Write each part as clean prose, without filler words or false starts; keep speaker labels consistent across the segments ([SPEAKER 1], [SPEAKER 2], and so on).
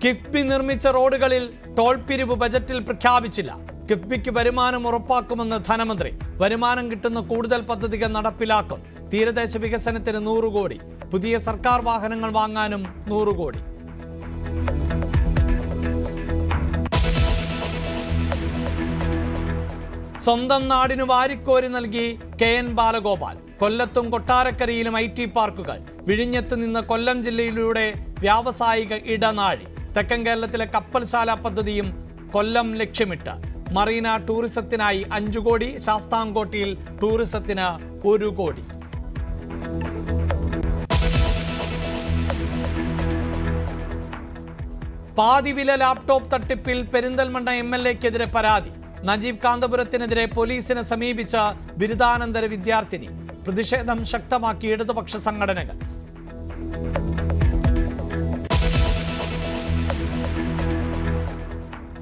[SPEAKER 1] കിഫ്ബി നിർമ്മിച്ച റോഡുകളിൽ ടോൾ പിരിവ് ബജറ്റിൽ പ്രഖ്യാപിച്ചില്ല. കിഫ്ബിക്ക് വരുമാനം ഉറപ്പാക്കുമെന്ന് ധനമന്ത്രി. വരുമാനം കിട്ടുന്ന കൂടുതൽ പദ്ധതികൾ നടപ്പിലാക്കും. തീരദേശ വികസനത്തിന് 100 കോടി. പുതിയ സർക്കാർ വാഹനങ്ങൾ വാങ്ങാനും 100 കോടി. സ്വന്തം നാടിന് വാരിക്കോരി നൽകി KN ബാലഗോപാൽ. കൊല്ലത്തും കൊട്ടാരക്കരയിലും IT പാർക്കുകൾ. വിഴിഞ്ഞത്ത് നിന്ന് കൊല്ലം ജില്ലയിലൂടെ വ്യാവസായിക ഇടനാഴി. തെക്കൻ കേരളത്തിലെ കപ്പൽശാല പദ്ധതിയും കൊല്ലം ലക്ഷ്യമിട്ട്. മറീന ടൂറിസത്തിനായി 5 കോടി. ശാസ്താംകോട്ടയിൽ ടൂറിസത്തിന് 1 കോടി. പാതിവില ലാപ്ടോപ്പ് തട്ടിപ്പിൽ പെരിന്തൽമണ്ണ MLAക്കെതിരെ പരാതി. നജീബ് കാന്തപുരത്തിനെതിരെ പോലീസിനെ സമീപിച്ച ബിരുദാനന്തര വിദ്യാർത്ഥിനി. പ്രതിഷേധം ശക്തമാക്കി ഇടതുപക്ഷ സംഘടനകൾ.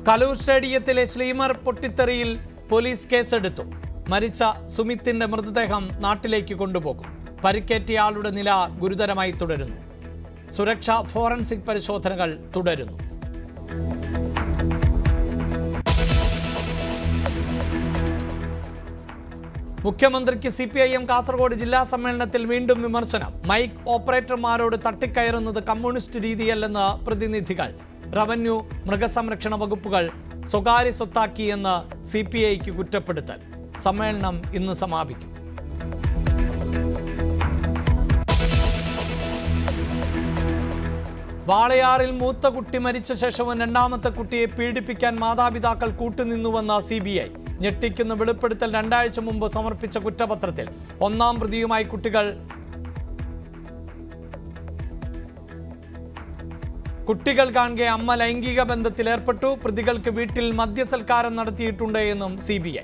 [SPEAKER 1] കലൂർ സ്റ്റേഡിയത്തിലെ സ്ലീമർ പൊട്ടിത്തെറിയിൽ പോലീസ് കേസെടുത്തു. മരിച്ച സുമിത്തിന്റെ മൃതദേഹം നാട്ടിലേക്ക് കൊണ്ടുപോകും. പരിക്കേറ്റയാളുടെ നില ഗുരുതരമായി തുടരുന്നു. സുരക്ഷാ ഫോറൻസിക് പരിശോധനകൾ തുടരുന്നു. മുഖ്യമന്ത്രിക്ക് CPIM കാസർഗോഡ് ജില്ലാ സമ്മേളനത്തിൽ വീണ്ടും വിമർശനം. മൈക്ക് ഓപ്പറേറ്റർമാരോട് തട്ടിക്കയറുന്നത് കമ്മ്യൂണിസ്റ്റ് രീതിയല്ലെന്ന് പ്രതിനിധികൾ. റവന്യൂ, മൃഗസംരക്ഷണ വകുപ്പുകൾ സ്വകാര്യ സ്വത്താക്കിയെന്ന് CPIക്ക് കുറ്റപ്പെടുത്തൽ. സമ്മേളനം ഇന്ന് സമാപിക്കും. വാളയാറിൽ മൂത്ത കുട്ടി മരിച്ച ശേഷവും രണ്ടാമത്തെ കുട്ടിയെ പീഡിപ്പിക്കാൻ മാതാപിതാക്കൾ കൂട്ടുനിന്നുവെന്ന CBI. ഞെട്ടിക്കുന്ന വെളിപ്പെടുത്തൽ 2 ആഴ്ച മുമ്പ് സമർപ്പിച്ച കുറ്റപത്രത്തിൽ. 1-ാം പ്രതിയുമായി കുട്ടികൾ കാണെ അമ്മ ലൈംഗിക ബന്ധത്തിലേർപ്പെട്ടു. പ്രതികൾക്ക് വീട്ടിൽ മദ്യസൽക്കാരം നടത്തിയിട്ടുണ്ട് എന്നും CBI.